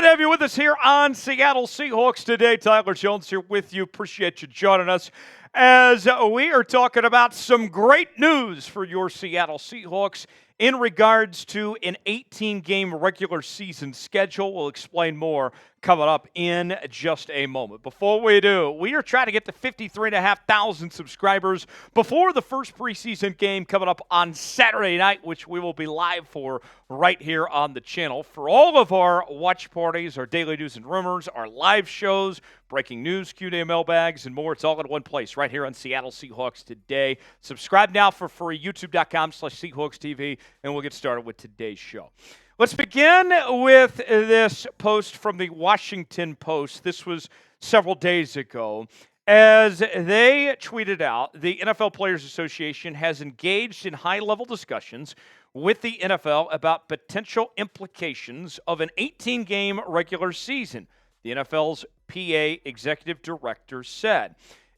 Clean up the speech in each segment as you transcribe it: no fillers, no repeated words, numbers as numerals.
to have you with us here on Seattle Seahawks Today. Tyler Jones here with you. Appreciate you joining us as we are talking about some great news for your Seattle Seahawks in regards to an 18-game regular season schedule. We'll explain more coming up in just a moment. Before we do, we are trying to get to 53,500 subscribers before the first preseason game coming up on Saturday night, which we will be live for right here on the channel. For all of our watch parties, our daily news and rumors, our live shows, breaking news, Q&A mailbags, and more, it's all in one place right here on Seattle Seahawks Today. Subscribe now for free, youtube.com/Seahawks TV, and we'll get started with today's show. Let's begin with this post from the Washington Post. This was several days ago. As they tweeted out, the NFL Players Association has engaged in high-level discussions with the NFL about potential implications of an 18-game regular season, the NFL's PA executive director said.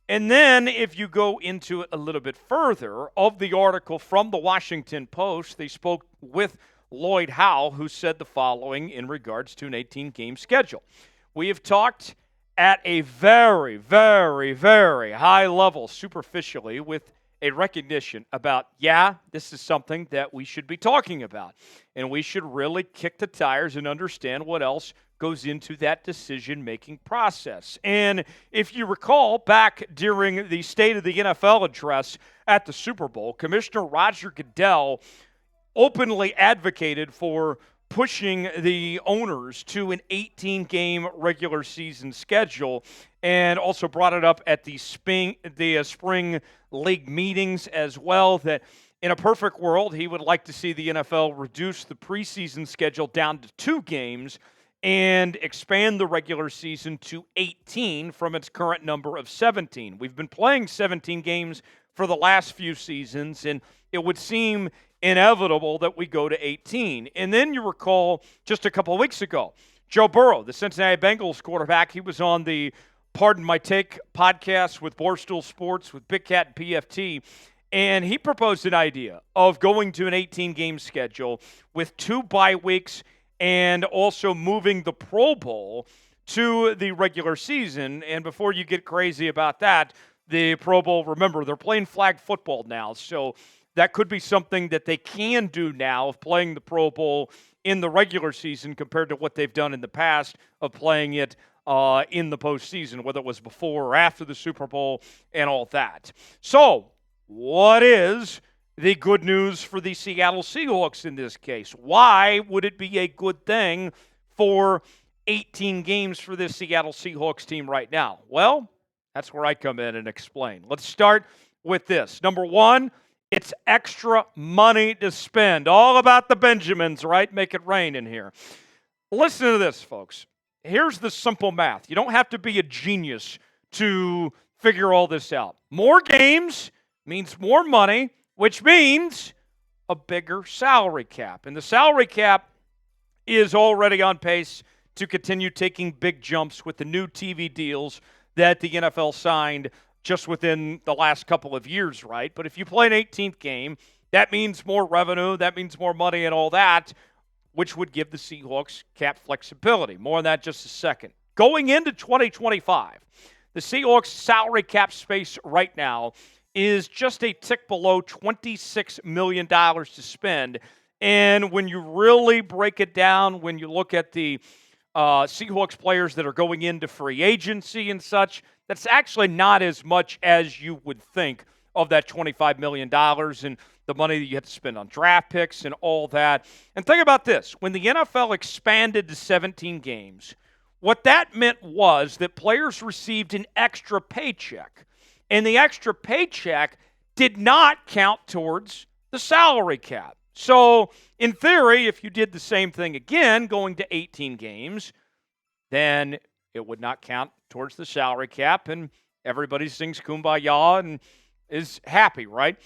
And then if you go into it a little bit further, of the article from the Washington Post, they spoke with Lloyd Howe, who said the following in regards to an 18-game schedule. We have talked at a very, very, very high level, superficially, with a recognition about, this is something that we should be talking about. And we should really kick the tires and understand what else goes into that decision-making process. And if you recall, back during the State of the NFL address at the Super Bowl, Commissioner Roger Goodell openly advocated for pushing the owners to an 18-game regular season schedule, and also brought it up at the spring league meetings as well, that in a perfect world, he would like to see the NFL reduce the preseason schedule down to 2 games and expand the regular season to 18 from its current number of 17. We've been playing 17 games for the last few seasons, and it would seem inevitable that we go to 18. And then you recall just a couple of weeks ago, Joe Burrow, the Cincinnati Bengals quarterback, he was on the Pardon My Take podcast with Barstool Sports, with Big Cat and PFT, and he proposed an idea of going to an 18-game schedule with 2 bye weeks and also moving the Pro Bowl to the regular season. And before you get crazy about that, the Pro Bowl, remember, they're playing flag football now, so that could be something that they can do now of playing the Pro Bowl in the regular season compared to what they've done in the past of playing it in the postseason, whether it was before or after the Super Bowl and all that. So, what is the good news for the Seattle Seahawks in this case? Why would it be a good thing for 18 games for this Seattle Seahawks team right now? Well, that's where I come in and explain. Let's start with this. Number one, it's extra money to spend. All about the Benjamins, right? Make it rain in here. Listen to this, folks. Here's the simple math. You don't have to be a genius to figure all this out. More games means more money, which means a bigger salary cap. And the salary cap is already on pace to continue taking big jumps with the new TV deals that the NFL signed just within the last couple of years, right? But if you play an 18th game, that means more revenue, that means more money and all that, which would give the Seahawks cap flexibility. More on that in just a second. Going into 2025, the Seahawks salary cap space right now is just a tick below $26 million to spend. And when you really break it down, when you look at the Seahawks players that are going into free agency and such, that's actually not as much as you would think of that $25 million and the money that you have to spend on draft picks and all that. And think about this. When the NFL expanded to 17 games, what that meant was that players received an extra paycheck. And the extra paycheck did not count towards the salary cap. So, in theory, if you did the same thing again, going to 18 games, then it would not count towards the salary cap, and everybody sings Kumbaya and is happy, right?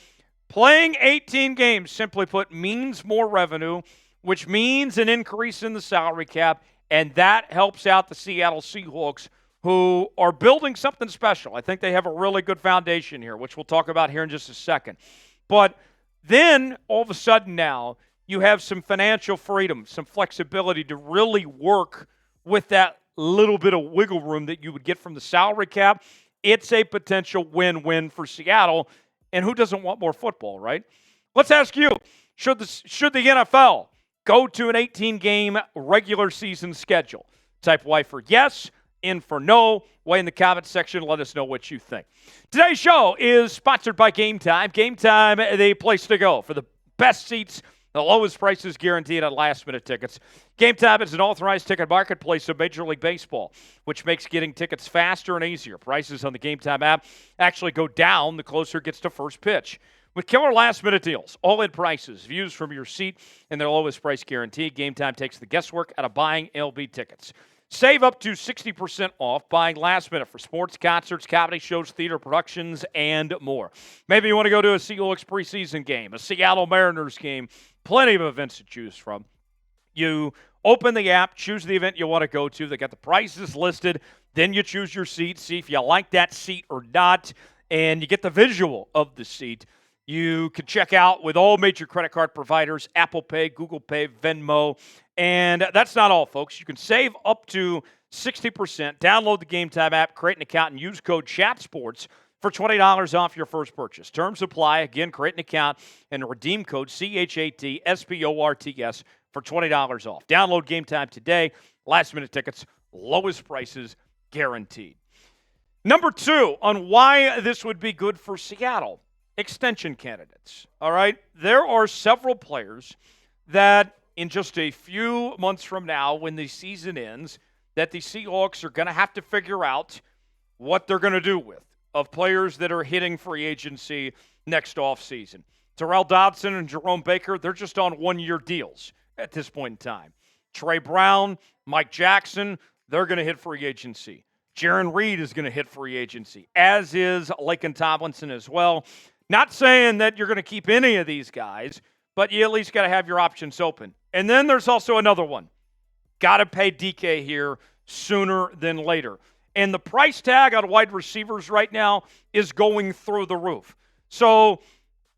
Playing 18 games, simply put, means more revenue, which means an increase in the salary cap, and that helps out the Seattle Seahawks, who are building something special. I think they have a really good foundation here, which we'll talk about here in just a second. But then, all of a sudden now, you have some financial freedom, some flexibility to really work with that little bit of wiggle room that you would get from the salary cap, it's a potential win-win for Seattle. And who doesn't want more football, right? Let's ask you, should the NFL go to an 18-game regular season schedule? Type Y for yes, in for no. Weigh in the comments section. Let us know what you think. Today's show is sponsored by Game Time. Game Time, the place to go for the best seats, the lowest prices guaranteed on last-minute tickets. Game Time is an authorized ticket marketplace of Major League Baseball, which makes getting tickets faster and easier. Prices on the Game Time app actually go down the closer it gets to first pitch. With killer last-minute deals, all-in prices, views from your seat, and their lowest price guarantee, Game Time takes the guesswork out of buying LB tickets. Save up to 60% off buying last minute for sports, concerts, comedy shows, theater productions, and more. Maybe you want to go to a Seahawks preseason game, a Seattle Mariners game, plenty of events to choose from. You open the app, choose the event you want to go to. They got the prices listed. Then you choose your seat, see if you like that seat or not, and you get the visual of the seat. You can check out with all major credit card providers, Apple Pay, Google Pay, Venmo. And that's not all, folks. You can save up to 60%. Download the Game Time app, create an account, and use code CHATSPORTS for $20 off your first purchase. Terms apply. Again, create an account and redeem code CHATSPORTS for $20 off. Download Game Time today. Last-minute tickets, lowest prices guaranteed. Number 2 on why this would be good for Seattle. Extension candidates, all right? There are several players that in just a few months from now when the season ends that the Seahawks are going to have to figure out what they're going to do with, of players that are hitting free agency next offseason. Tyrel Dodson and Jerome Baker, they're just on one-year deals at this point in time. Tre Brown, Mike Jackson, they're going to hit free agency. Jaron Reed is going to hit free agency, as is Laken Tomlinson as well. Not saying that you're going to keep any of these guys, but you at least got to have your options open. And then there's also another one. Got to pay DK here sooner than later. And the price tag on wide receivers right now is going through the roof. So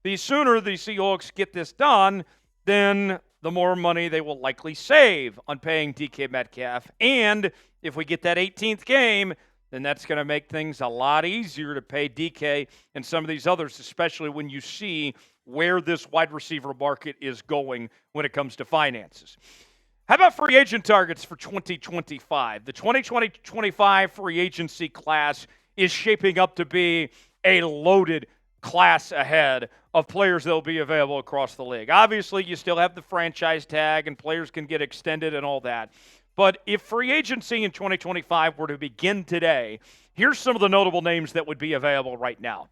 the sooner the Seahawks get this done, then the more money they will likely save on paying DK Metcalf. And if we get that 18th game, then that's going to make things a lot easier to pay DK and some of these others, especially when you see where this wide receiver market is going when it comes to finances. How about free agent targets for 2025? The 2020-25 free agency class is shaping up to be a loaded class ahead of players that will be available across the league. Obviously, you still have the franchise tag and players can get extended and all that. But if free agency in 2025 were to begin today, here's some of the notable names that would be available right now.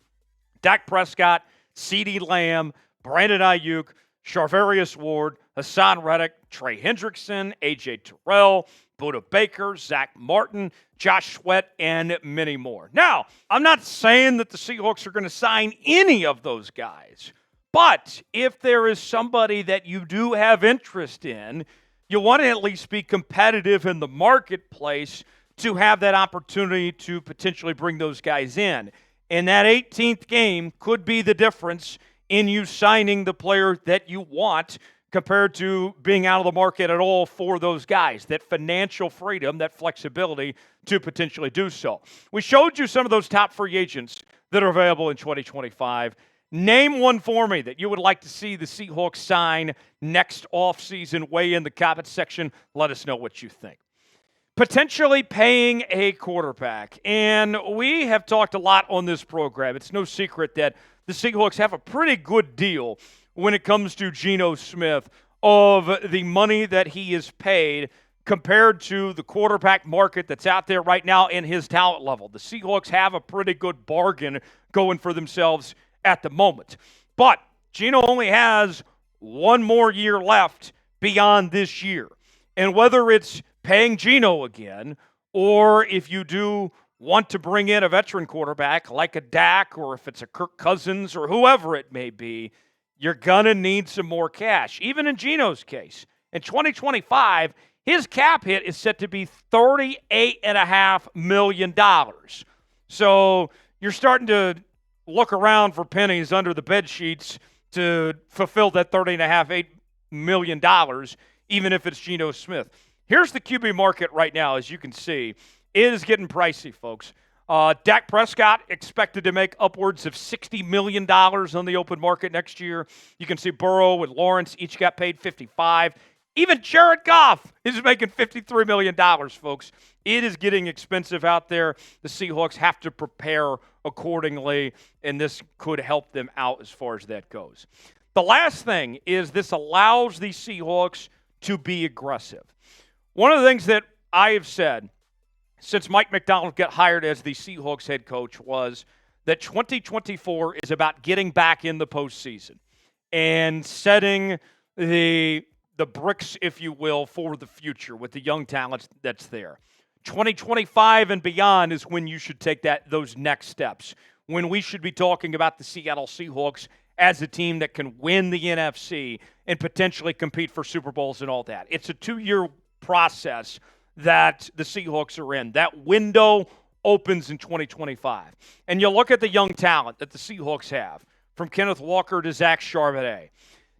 Dak Prescott, CeeDee Lamb, Brandon Aiyuk, Charvarius Ward, Haason Reddick, Trey Hendrickson, AJ Terrell, Budda Baker, Zack Martin, Josh Sweat, and many more. Now, I'm not saying that the Seahawks are going to sign any of those guys, but if there is somebody that you do have interest in, you want to at least be competitive in the marketplace to have that opportunity to potentially bring those guys in. And that 18th game could be the difference in you signing the player that you want compared to being out of the market at all for those guys. That financial freedom, that flexibility to potentially do so. We showed you some of those top free agents that are available in 2025. Name one for me that you would like to see the Seahawks sign next offseason. Weigh in the comments section. Let us know what you think. Potentially paying a quarterback. And we have talked a lot on this program. It's no secret that the Seahawks have a pretty good deal when it comes to Geno Smith of the money that he is paid compared to the quarterback market that's out there right now and his talent level. The Seahawks have a pretty good bargain going for themselves at the moment. But Geno only has one more year left beyond this year. And whether it's paying Geno again or if you do want to bring in a veteran quarterback like a Dak or if it's a Kirk Cousins or whoever it may be, you're going to need some more cash. Even in Geno's case, in 2025, his cap hit is set to be $38.5 million. So you're starting to look around for pennies under the bed sheets to fulfill that $30.5, $8 million, even if it's Geno Smith. Here's the QB market right now, as you can see. It is getting pricey, folks. Dak Prescott expected to make upwards of $60 million on the open market next year. You can see Burrow and Lawrence each got paid $55. Even Jared Goff is making $53 million, folks. It is getting expensive out there. The Seahawks have to prepare accordingly, and this could help them out as far as that goes. The last thing is this allows the Seahawks to be aggressive. One of the things that I have said since Mike McDonald got hired as the Seahawks head coach was that 2024 is about getting back in the postseason and setting the bricks, if you will, for the future with the young talent that's there. 2025 and beyond is when you should take those next steps, when we should be talking about the Seattle Seahawks as a team that can win the NFC and potentially compete for Super Bowls and all that. It's a 2-year process that the Seahawks are in. That window opens in 2025. And you look at the young talent that the Seahawks have, from Kenneth Walker to Zach Martin,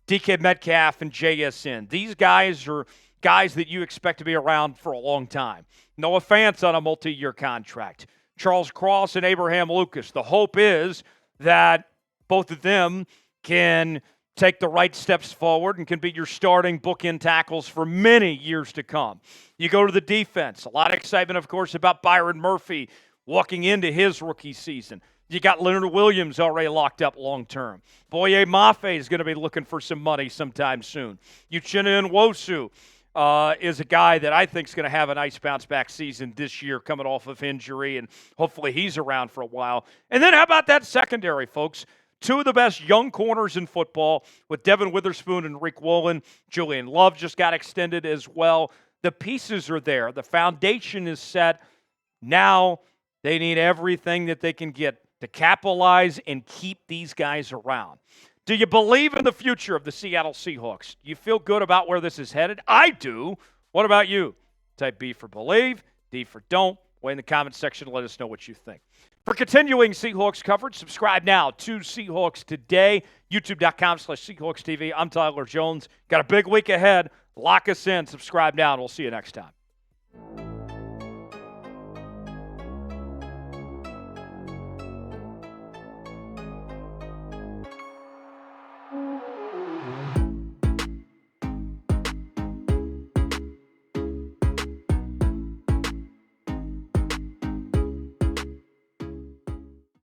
DK Metcalf and JSN. These guys are guys that you expect to be around for a long time. Noah Fant on a multi-year contract. Charles Cross and Abraham Lucas. The hope is that both of them can take the right steps forward and can be your starting bookend tackles for many years to come. You go to the defense. A lot of excitement, of course, about Byron Murphy walking into his rookie season. You got Leonard Williams already locked up long-term. Boye Mafe is going to be looking for some money sometime soon. Uchenna Nwosu is a guy that I think is going to have a nice bounce-back season this year coming off of injury, and hopefully he's around for a while. And then how about that secondary, folks? Two of the best young corners in football with Devin Witherspoon and Rick Woolen. Julian Love just got extended as well. The pieces are there. The foundation is set. Now they need everything that they can get to capitalize and keep these guys around. Do you believe in the future of the Seattle Seahawks? Do you feel good about where this is headed? I do. What about you? Type B for believe, D for don't. Way in the comments section to let us know what you think. For continuing Seahawks coverage, subscribe now to Seahawks Today, youtube.com/SeahawksTV. I'm Tyler Jones. Got a big week ahead. Lock us in. Subscribe now, and we'll see you next time.